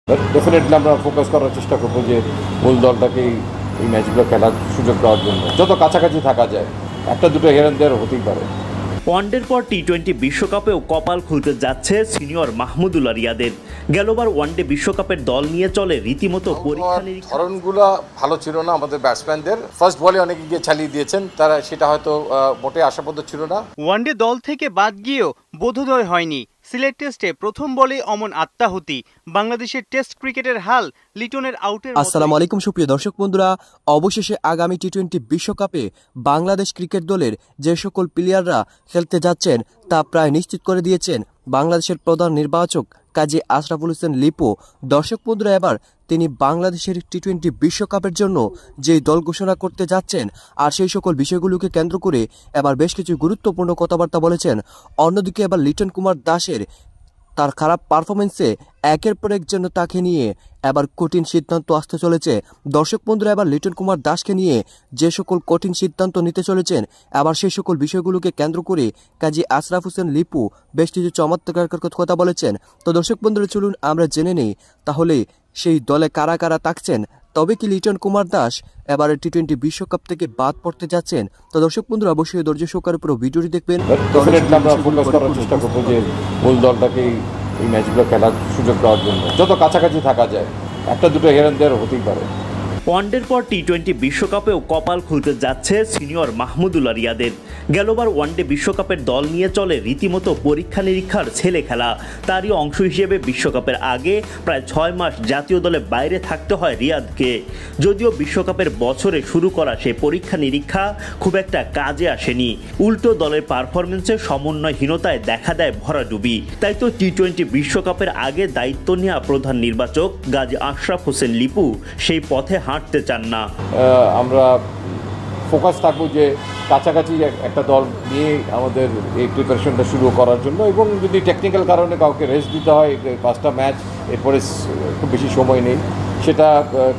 Definitely আমরা focus করার চেষ্টা করবো যে মূল দলটাকে এই ম্যাচগুলো খেলার সুযোগ দেওয়ার জন্য যত কাছাকাছি থাকা যায়, একটা দুটো হেরেন দেওয়ার হতেই পারে। ওয়ানডের পর টি-20 বিশ্বকাপেও কপাল খুলতে যাচ্ছে সিনিয়র মাহমুদুল্লাহ রিয়াদের। গেলবার ওয়ানডে বিশ্বকাপের দল নিয়ে চলে রীতিমতো পরীক্ষা নিরীক্ষা। ধরনগুলো ভালো ছিল না আমাদের ব্যাটসম্যানদের। ফার্স্ট বলে অনেকে গিয়ে চালিয়ে দিয়েছেন, তারা সেটা হয়তো মোটে আশাপ্রদ ছিল না। ওয়ানডে দল থেকে বাদ গিয়েও বোধোদয় হয়নি। সিলেট টেস্টে প্রথম বলে অমন আত্মাহুতি। বাংলাদেশের টেস্ট ক্রিকেটের হাল লিটনের আউটের। আসসালামু আলাইকুম সুপ্রিয় দর্শক বন্ধুরা, অবশেষে আগামী টি-20 বিশ্বকাপে বাংলাদেশ ক্রিকেট দলের যে সকল প্লেয়াররা খেলতে যাচ্ছেন তা প্রায় নিশ্চিত করে দিয়েছেন বাংলাদেশের প্রধান নির্বাচক কাজী আশরাফুল হোসেন লিপু। দর্শক বন্ধুরা, এবার তিনি বাংলাদেশের টি-20 বিশ্বকাপের জন্য যে দল ঘোষণা করতে যাচ্ছেন আর সেই সকল বিষয়গুলোকে কেন্দ্র করে এবার বেশ কিছু গুরুত্বপূর্ণ কথাবার্তা বলেছেন। অন্যদিকে এবার লিটন কুমার দাসের তার খারাপ পারফরমেন্সে একের পর এক যেন তাকে নিয়ে এবার কঠিন সিদ্ধান্ত আসতে চলেছে। দর্শক বন্ধুরা, এবার লিটন কুমার দাসকে নিয়ে যে সকল কঠিন সিদ্ধান্ত নিতে চলেছেন, এবার সেই সকল বিষয়গুলোকে কেন্দ্র করে কাজী আশরাফ হোসেন লিপু বেশ কিছু চমৎকার কথা বলেছেন। তো দর্শক বন্ধুরা, চলুন আমরা জেনে নেই তাহলে সেই দলে কারা কারা থাকছেন। তবে কি লিটন কুমার দাস এবারে টি-20 বিশ্বকাপ থেকে বাদ পড়তে যাচ্ছেন? তো দর্শক বন্ধুরা, অবশ্যই ধৈর্য সহকারে পুরো ভিডিওটি দেখবেন। আমরা ফোকাস করার চেষ্টা করবো যে মূল দলটাকে এই ম্যাচগুলো খেলার সুযোগ দেওয়ার জন্য যত কাছাকাছি থাকা যায়, একটা দুটো হেরেন দেওয়ার হতেই পারে। ওয়ানডের পর টি-20 বিশ্বকাপেও কপাল খুলতে যাচ্ছে সিনিয়র মাহমুদুল্লাহ রিয়াদের। গেলবার ওয়ানডে বিশ্বকাপের দল নিয়ে চলে রীতিমতো পরীক্ষা নিরীক্ষার ছেলে খেলা। তারই অংশ হিসেবে বিশ্বকাপের আগে প্রায় 6 মাস জাতীয় দলে বাইরে থাকতে হয় রিয়াদকে। যদিও বিশ্বকাপের বছরে শুরু করা সেই পরীক্ষা নিরীক্ষা খুব একটা কাজে আসেনি, উল্টো দলের পারফরমেন্সে সমন্বয়হীনতায় দেখা দেয় ভরাডুবি। তাই তো টি-20 বিশ্বকাপের আগে দায়িত্ব নেওয়া প্রধান নির্বাচক গাজী আশরাফ হোসেন লিপু সেই পথে হাঁটতে চান না। আমরা ফোকাস থাকবো যে কাছাকাছি একটা দল নিয়ে আমাদের এই প্রিপারেশনটা শুরু করার জন্য, এবং যদি টেকনিক্যাল কারণে কাউকে রেস্ট দিতে হয়, 5টা ম্যাচ এরপরে খুব বেশি সময় নেই, সেটা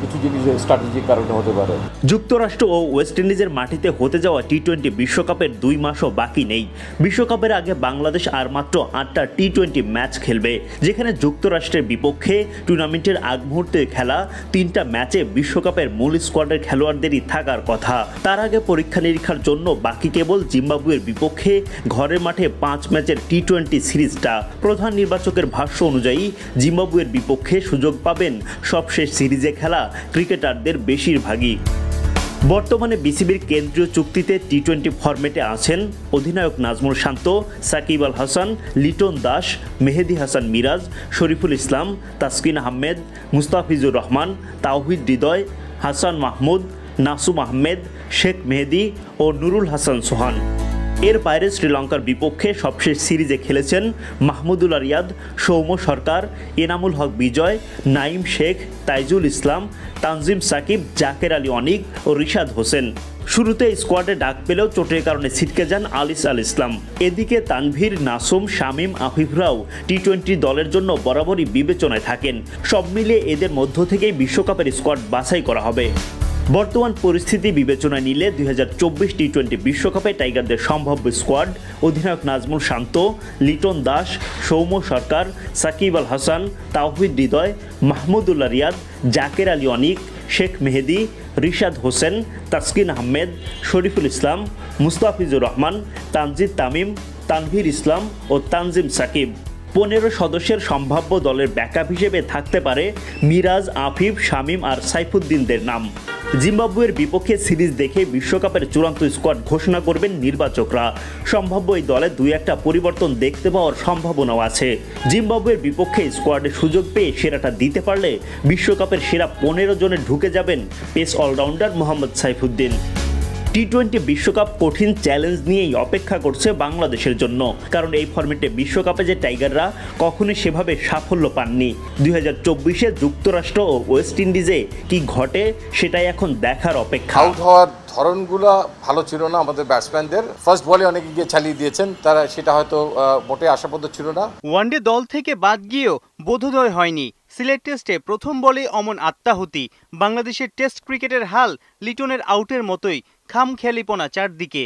কিছু জিনিস স্ট্র্যাটেজিক কারণে হতে পারে। যুক্তরাষ্ট্র ও ওয়েস্ট ইন্ডিজের মাটিতে হতে যাওয়া টি-20 বিশ্বকাপের 2 মাসও বাকি নেই। বিশ্বকাপের আগে বাংলাদেশ আর মাত্র 8টা টি-20 ম্যাচ খেলবে, যেখানে যুক্তরাষ্ট্রের বিপক্ষে টুর্নামেন্টের আগ মুহূর্তে খেলা 3টা ম্যাচে বিশ্বকাপের মূল স্কোয়াডের খেলোয়াড়দেরই থাকার কথা। তার আগে পরীক্ষা নিরীক্ষার জন্য বাকি কেবল জিম্বাবুয়ের বিপক্ষে ঘরের মাঠে 5 ম্যাচের টি-20 সিরিজটা। প্রধান নির্বাচকের ভাষ্য অনুযায়ী জিম্বাবুয়ের বিপক্ষে সুযোগ পাবেন সবশেষ সিরিজে খেলা ক্রিকেটারদের বেশিরভাগই। বর্তমানে বিসিবির কেন্দ্রীয় চুক্তিতে টি-20 ফরম্যাটে আছেন অধিনায়ক নাজমুল শান্ত, সাকিব আল হাসান, লিটন দাস, মেহেদী হাসান মিরাজ, শরীফুল ইসলাম, তাসকিন আহমেদ, মুস্তাফিজুর রহমান, তাওহিদ হৃদয়, হাসান মাহমুদ, নাসুম আহমেদ, শেখ মেহেদী ও নুরুল হাসান সোহান। এর বাইরে শ্রীলঙ্কার বিপক্ষে সবশেষ সিরিজে খেলেছেন মাহমুদুল্লাহ রিয়াদ, সৌম্য সরকার, এনামুল হক বিজয়, নাইম শেখ, তাইজুল ইসলাম, তানজিম সাকিব, জাকের আলী অনিক ও রিশাদ হোসেন। শুরুতে স্কোয়াডে ডাক পেলেও চোটের কারণে ছিটকে যান আলিস আল ইসলাম। এদিকে তানভীর, নাসুম, শামীম, আফিফরাও টি-20 দলের জন্য বরাবরই বিবেচনায় থাকেন। সব মিলিয়ে এদের মধ্য থেকেই বিশ্বকাপের স্কোয়াড বাছাই করা হবে। বর্তমান পরিস্থিতি বিবেচনায় নিলে 2024 টি-20 বিশ্বকাপে টাইগারদের সম্ভাব্য স্কোয়াড: অধিনায়ক নাজমুল শান্ত, লিটন দাস, সৌম্য সরকার, সাকিব আল হাসান, তাওহিদ হৃদয়, মাহমুদুল্লাহ রিয়াদ, জাকের আলী অনিক, শেখ মেহেদী, রিশাদ হোসেন, তাসকিন আহমেদ, শরীফুল ইসলাম, মুস্তাফিজুর রহমান, তানজিদ তামিম, তানভীর ইসলাম ও তানজিম সাকিব। 15 সদস্যের সম্ভাব্য দলের ব্যাকআপ হিসেবে থাকতে পারে মিরাজ, আফিফ, শামীম আর সাইফুদ্দিনদের নাম। জিম্বাবুয়ের বিপক্ষে সিরিজ দেখে বিশ্বকাপের চূড়ান্ত স্কোয়াড ঘোষণা করবেন নির্বাচকরা। সম্ভাব্য এই দলে 2-1টা পরিবর্তন দেখতে পাওয়ার সম্ভাবনাও আছে। জিম্বাবুয়ের বিপক্ষে স্কোয়াডে সুযোগ পেয়ে সেরাটা দিতে পারলে বিশ্বকাপের সেরা 15 জনে ঢুকে যাবেন পেস অলরাউন্ডার মোহাম্মদ সাইফুদ্দিন। টি-20 বিশ্বকাপ কঠিন চ্যালেঞ্জ নিয়েই অপেক্ষা করছে বাংলাদেশের জন্য, কারণ এই ফরম্যাটে বিশ্বকাপে যে টাইগাররা কখনোই সেভাবে সাফল্য পাননি। 2024-এ যুক্তরাষ্ট্র ও ওয়েস্ট ইন্ডিজে কি ঘটে সেটাই এখন দেখার অপেক্ষা। আউট হওয়ার ধরনগুলো ভালো ছিল না আমাদের ব্যাটসম্যানদের। ফার্স্ট বলে অনেকে গিয়ে চালিয়ে দিয়েছেন, তারা সেটা হয়তো মোটে আশাপ্রদ ছিল না। ওয়ানডে দল থেকে বাদ গিয়েও বোধোদয় হয়নি। সিলেট টেস্টে প্রথম বলে অমন আত্মাহুতি। বাংলাদেশের টেস্ট ক্রিকেটের হাল লিটনের আউটের মতোই, খামখেয়ালিপনা চারদিকে।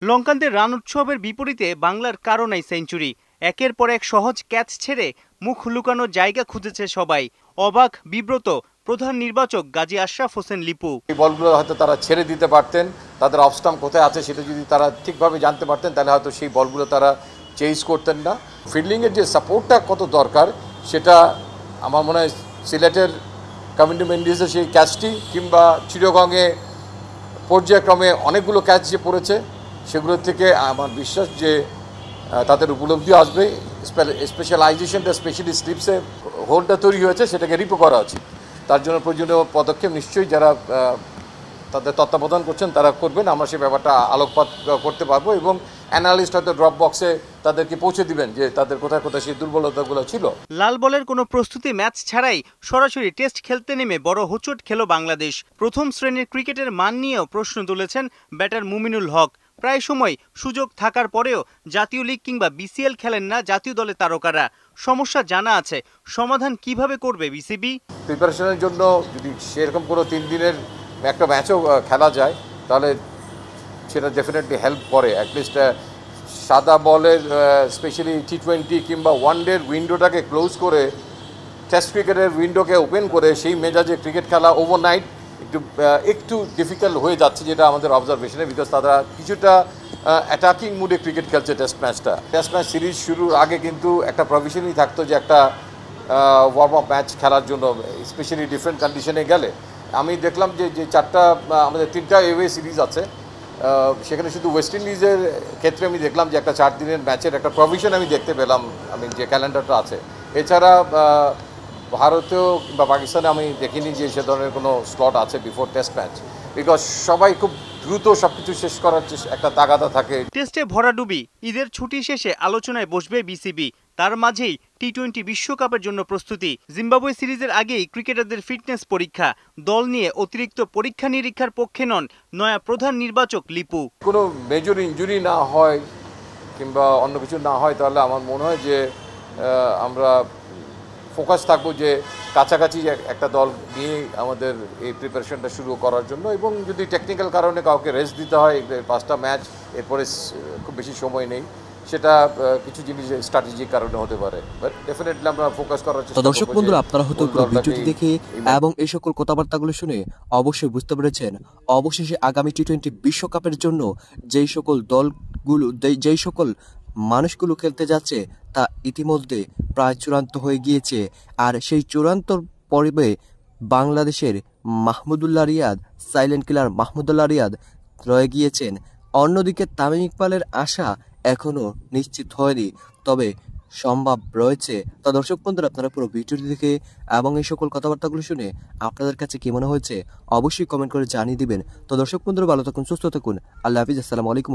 লঙ্কানদের রান উৎসবের বিপরীতে বাংলার কারো নাই সেঞ্চুরি। একের পর এক সহজ ক্যাচ ছেড়ে মুখ লুকানোর জায়গা খুঁজেছে সবাই। অবাক বিব্রত প্রধান নির্বাচক গাজী আশরাফ হোসেন লিপু। এই বলগুলো হয়তো তারা ছেড়ে দিতে পারতেন, তাদের অফস্টাম্প কোথায় আছে সেটা যদি তারা ঠিকভাবে জানতে পারতেন তাহলে হয়তো সেই বলগুলো তারা চেঞ্জ করতেন না। ফিল্ডিংয়ের যে সাপোর্টটা কত দরকার সেটা আমার মনে হয় সিলেটের কমিউনিটি মেন্ডিসের সেই ক্যাচটি কিংবা চিরগংয়ে পর্যায়ক্রমে অনেকগুলো ক্যাচ যে পড়েছে সেগুলোর থেকে আমার বিশ্বাস যে তাদের উপলব্ধি আসবে। স্পেশালাইজেশনটা স্পেশালি স্লিপসে হোলটা তৈরি হয়েছে সেটাকে রিপো করা উচিত। তার জন্য প্রয়োজনীয় পদক্ষেপ নিশ্চয়ই যারা তাদের তত্ত্বাবধান করছেন তারা করবেন। আমরা সে ব্যাপারটা আলোকপাত করতে পারবো এবং অ্যানালিস্ট হয়তো ড্রপ বক্সে তাদেরকে পৌঁছে দিবেন যে তাদের কোথায় কোথায় সেই দুর্বলতাগুলো ছিল। লাল বলের কোনো প্রস্তুতি ম্যাচ ছাড়াই সরাসরি টেস্ট খেলতে নেমে বড় হোঁচট খেল বাংলাদেশ। প্রথম শ্রেণীর ক্রিকেটের মান নিয়েও প্রশ্ন তুলেছেন ব্যাটার মুমিনুল হক। প্রায় সময় সুযোগ থাকার পরেও জাতীয় লিগ কিংবা বিসিএল খেলেন না জাতীয় দলের তারকারা। সমস্যা জানা আছে, সমাধান কিভাবে করবে বিসিবি? প্রিপারেশনের জন্য যদি সেরকম কোনো 3 দিনের একটা ম্যাচও খেলা যায় তাহলে সেটা ডেফিনেটলি হেল্প করে। অ্যাটলিস্ট সাদা বলের স্পেশালি টি20 কিংবা ওয়ানডের উইন্ডোটাকে ক্লোজ করে টেস্ট ক্রিকেটের উইন্ডোকে ওপেন করে সেই মেজাজে ক্রিকেট খেলা ওভারনাইট একটু ডিফিকাল্ট হয়ে যাচ্ছে, যেটা আমাদের অবজারভেশনে। বিকজ তারা কিছুটা অ্যাটাকিং মুডে ক্রিকেট খেলছে টেস্ট ম্যাচটা। টেস্ট ম্যাচ সিরিজ শুরুর আগে কিন্তু একটা প্রভিশনই থাকতো যে একটা ওয়ার্ম আপ ম্যাচ খেলার জন্য, স্পেশালি ডিফারেন্ট কন্ডিশনে গেলে। আমি দেখলাম যে 4টা আমাদের 3টা এওয়ে সিরিজ আছে, সেখানে শুধু ওয়েস্ট ইন্ডিজের ক্ষেত্রে আমি দেখলাম যে একটা 4 দিনের ম্যাচের একটা প্রভিশন আমি দেখতে পেলাম, আমি যে ক্যালেন্ডারটা আছে। এছাড়া ভারতেও বা পাকিস্তানে আমি দেখিনি যে সে ধরনের কোনো স্লট আছে বিফোর টেস্ট ম্যাচ। বিকজ সবাই খুব দ্রুত সবকিছু শেষ করার একটা তাগাদা থাকে। টেস্টে ভরাডুবি, ঈদের ছুটি শেষে আলোচনায় বসবে বিসিবি। তার মাঝেই টি20 বিশ্বকাপের জন্য প্রস্তুতি। জিম্বাবুয়ে সিরিজের আগেই ক্রিকেটারদের ফিটনেস পরীক্ষা। দল নিয়ে অতিরিক্ত পরীক্ষা নিরীক্ষার পক্ষে নন নয়া প্রধান নির্বাচক লিপু। কোনো মেজর ইনজুরি না হয় কিংবা অন্য কিছু না হয় তাহলে আমার মনে হয় যে আমরা ফোকাস থাকবো যে কাছাকাছি একটা দল নিয়ে আমাদের এই প্রিপারেশনটা শুরু করার জন্য। এবং যদি টেকনিক্যাল কারণে কাউকে রেস্ট দিতে হয়, 5টা ম্যাচ এরপরে খুব বেশি সময় নেই, সেটা কিছু জিনিস স্ট্র্যাটেজিক কারণে হতে পারে। বাট ডেফিনেটলি আমরা ফোকাস করার চেষ্টা করব। দর্শক বন্ধুরা, আপনারা হয়তো পুরো ভিডিওটি দেখে এবং এই সকল কথাবার্তাগুলো শুনে অবশ্যই বুঝতে পেরেছেন অবশেষে আগামী টি20 বিশ্বকাপের জন্য যেই সকল দলগুলো যেই সকল মানুষগুলো খেলতে যাচ্ছে তা ইতিমধ্যে প্রায় চূড়ান্ত হয়ে গিয়েছে। আর সেই চূড়ান্ত পর্বে বাংলাদেশের মাহমুদুল্লাহ রিয়াদ, সাইলেন্ট কিলার মাহমুদুল্লাহ রিয়াদ রয়ে গিয়েছেন। অন্যদিকে তামিম ইকবালের আশা এখনও নিশ্চিত হয়নি, তবে সম্ভব রয়েছে। তো দর্শক বন্ধুরা, আপনারা পুরো ভিডিওটি দেখে এবং এই সকল কথাবার্তাগুলো শুনে আপনাদের কাছে কি মনে হয়েছে অবশ্যই কমেন্ট করে জানিয়ে দিবেন। তো দর্শক বন্ধুরা, ভালো থাকুন, সুস্থ থাকুন, আল্লাহ হাফিজ, আসসালামু আলাইকুম।